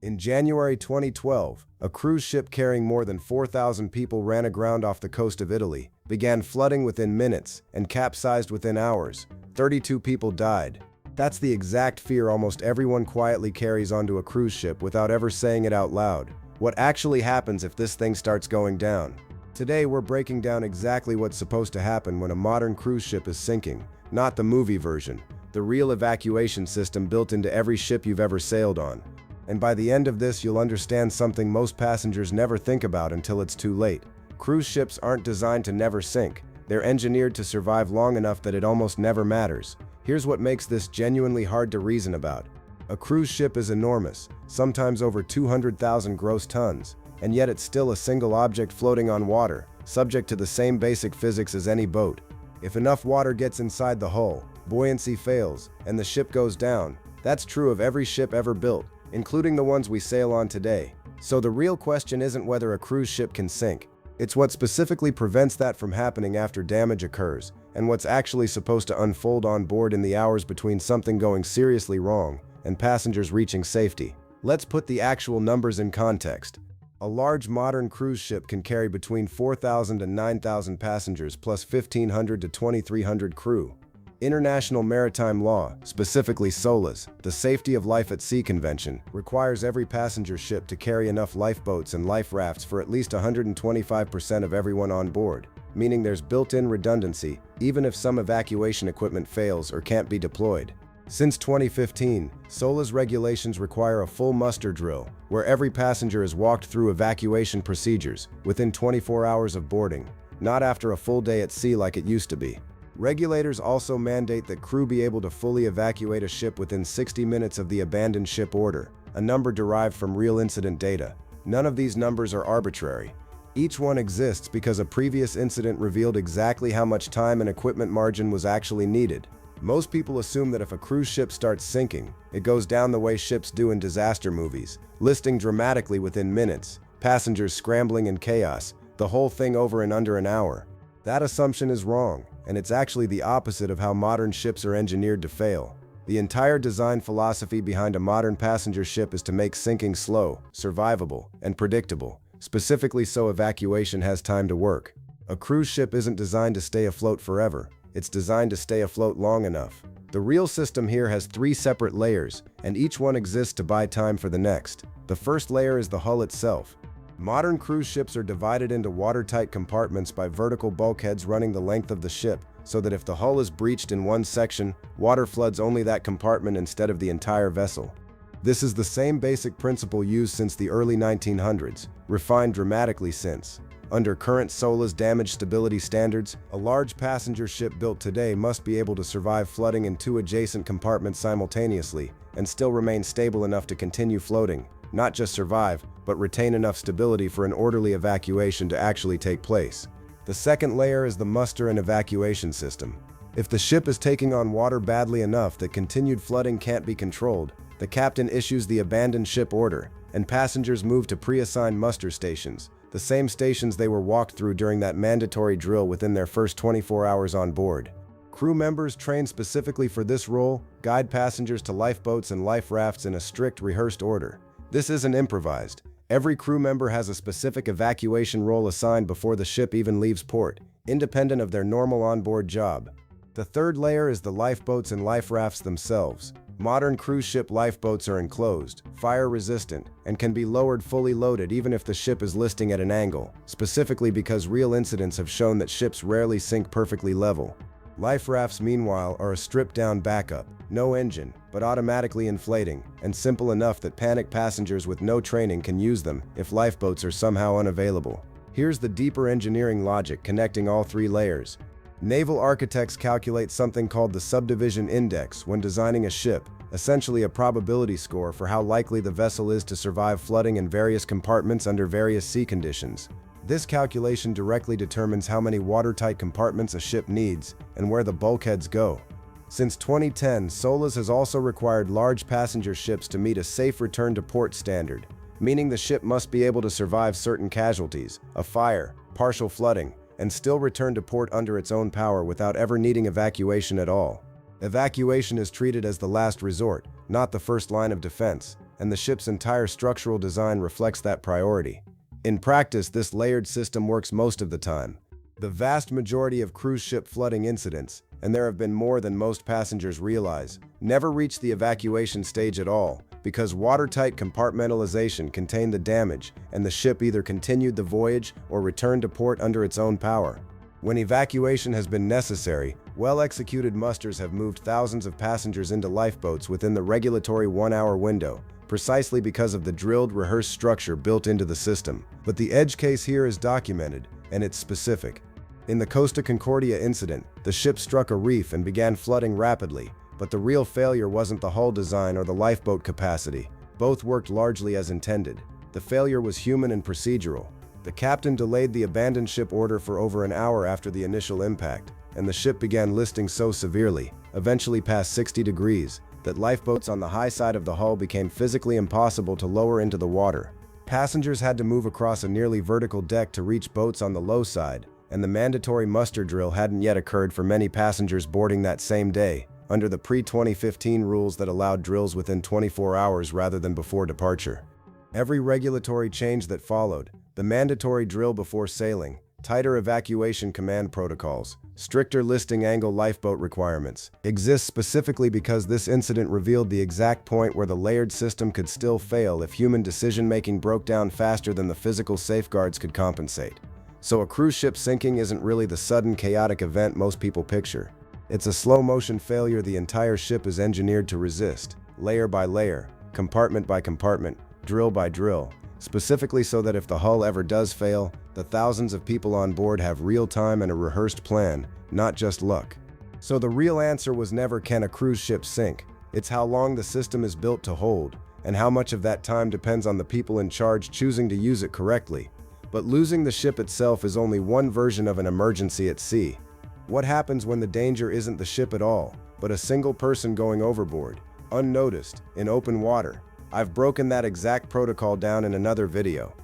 In January 2012, a cruise ship carrying more than 4,000 people ran aground off the coast of Italy, began flooding within minutes, and capsized within hours. 32 people died. That's the exact fear almost everyone quietly carries onto a cruise ship without ever saying it out loud. What actually happens if this thing starts going down? Today we're breaking down exactly what's supposed to happen when a modern cruise ship is sinking, not the movie version, the real evacuation system built into every ship you've ever sailed on. And by the end of this, you'll understand something most passengers never think about until it's too late. Cruise ships aren't designed to never sink. They're engineered to survive long enough that it almost never matters. Here's what makes this genuinely hard to reason about. A cruise ship is enormous, sometimes over 200,000 gross tons, and yet it's still a single object floating on water, subject to the same basic physics as any boat. If enough water gets inside the hull, buoyancy fails, and the ship goes down. That's true of every ship ever built, including the ones we sail on today. So the real question isn't whether a cruise ship can sink. It's what specifically prevents that from happening after damage occurs, and what's actually supposed to unfold on board in the hours between something going seriously wrong and passengers reaching safety. Let's put the actual numbers in context. A large modern cruise ship can carry between 4,000 and 9,000 passengers plus 1,500 to 2,300 crew. International maritime law, specifically SOLAS, the Safety of Life at Sea Convention, requires every passenger ship to carry enough lifeboats and life rafts for at least 125% of everyone on board, meaning there's built-in redundancy even if some evacuation equipment fails or can't be deployed. Since 2015, SOLAS regulations require a full muster drill, where every passenger is walked through evacuation procedures within 24 hours of boarding, not after a full day at sea like it used to be. Regulators also mandate that crew be able to fully evacuate a ship within 60 minutes of the abandoned ship order, a number derived from real incident data. None of these numbers are arbitrary. Each one exists because a previous incident revealed exactly how much time and equipment margin was actually needed. Most people assume that if a cruise ship starts sinking, it goes down the way ships do in disaster movies, listing dramatically within minutes, passengers scrambling in chaos, the whole thing over in under an hour. That assumption is wrong, and it's actually the opposite of how modern ships are engineered to fail. The entire design philosophy behind a modern passenger ship is to make sinking slow, survivable, and predictable, specifically so evacuation has time to work. A cruise ship isn't designed to stay afloat forever. It's designed to stay afloat long enough. The real system here has 3 separate layers, and each one exists to buy time for the next. The first layer is the hull itself. Modern cruise ships are divided into watertight compartments by vertical bulkheads running the length of the ship, so that if the hull is breached in one section, water floods only that compartment instead of the entire vessel. This is the same basic principle used since the early 1900s, refined dramatically since. Under current SOLAS damage stability standards, a large passenger ship built today must be able to survive flooding in 2 adjacent compartments simultaneously and still remain stable enough to continue floating. Not just survive, but retain enough stability for an orderly evacuation to actually take place. The second layer is the muster and evacuation system. If the ship is taking on water badly enough that continued flooding can't be controlled, the captain issues the abandoned ship order, and passengers move to pre-assigned muster stations, the same stations they were walked through during that mandatory drill within their first 24 hours on board. Crew members trained specifically for this role guide passengers to lifeboats and life rafts in a strict, rehearsed order. This isn't improvised. Every crew member has a specific evacuation role assigned before the ship even leaves port, independent of their normal onboard job. The third layer is the lifeboats and life rafts themselves. Modern cruise ship lifeboats are enclosed, fire-resistant, and can be lowered fully loaded even if the ship is listing at an angle, specifically because real incidents have shown that ships rarely sink perfectly level. Life rafts, meanwhile, are a stripped-down backup, no engine, but automatically inflating, and simple enough that panicked passengers with no training can use them if lifeboats are somehow unavailable. Here's the deeper engineering logic connecting all 3 layers. Naval architects calculate something called the subdivision index when designing a ship, essentially a probability score for how likely the vessel is to survive flooding in various compartments under various sea conditions. This calculation directly determines how many watertight compartments a ship needs and where the bulkheads go. Since 2010, SOLAS has also required large passenger ships to meet a safe return to port standard, meaning the ship must be able to survive certain casualties, a fire, partial flooding, and still return to port under its own power without ever needing evacuation at all. Evacuation is treated as the last resort, not the first line of defense. and the ship's entire structural design reflects that priority. In practice, this layered system works most of the time. The vast majority of cruise ship flooding incidents, and there have been more than most passengers realize, never reach the evacuation stage at all because watertight compartmentalization contained the damage and the ship either continued the voyage or returned to port under its own power. When evacuation has been necessary, well-executed musters have moved thousands of passengers into lifeboats within the regulatory 1-hour window, precisely because of the drilled, rehearsed structure built into the system. But the edge case here is documented, and it's specific. In the Costa Concordia incident, the ship struck a reef and began flooding rapidly, but the real failure wasn't the hull design or the lifeboat capacity. Both worked largely as intended. The failure was human and procedural. The captain delayed the abandoned ship order for over an hour after the initial impact, and the ship began listing so severely, eventually past 60 degrees, that lifeboats on the high side of the hull became physically impossible to lower into the water. Passengers had to move across a nearly vertical deck to reach boats on the low side, and the mandatory muster drill hadn't yet occurred for many passengers boarding that same day, under the pre-2015 rules that allowed drills within 24 hours rather than before departure. Every regulatory change that followed, the mandatory drill before sailing, tighter evacuation command protocols, stricter listing angle lifeboat requirements, exists specifically because this incident revealed the exact point where the layered system could still fail if human decision-making broke down faster than the physical safeguards could compensate. So a cruise ship sinking isn't really the sudden chaotic event most people picture. It's a slow-motion failure the entire ship is engineered to resist, layer by layer, compartment by compartment, drill by drill, specifically so that if the hull ever does fail, the thousands of people on board have real time and a rehearsed plan, not just luck. So the real answer was never can a cruise ship sink, it's how long the system is built to hold, and how much of that time depends on the people in charge choosing to use it correctly. But losing the ship itself is only one version of an emergency at sea. What happens when the danger isn't the ship at all, but a single person going overboard, unnoticed, in open water? I've broken that exact protocol down in another video.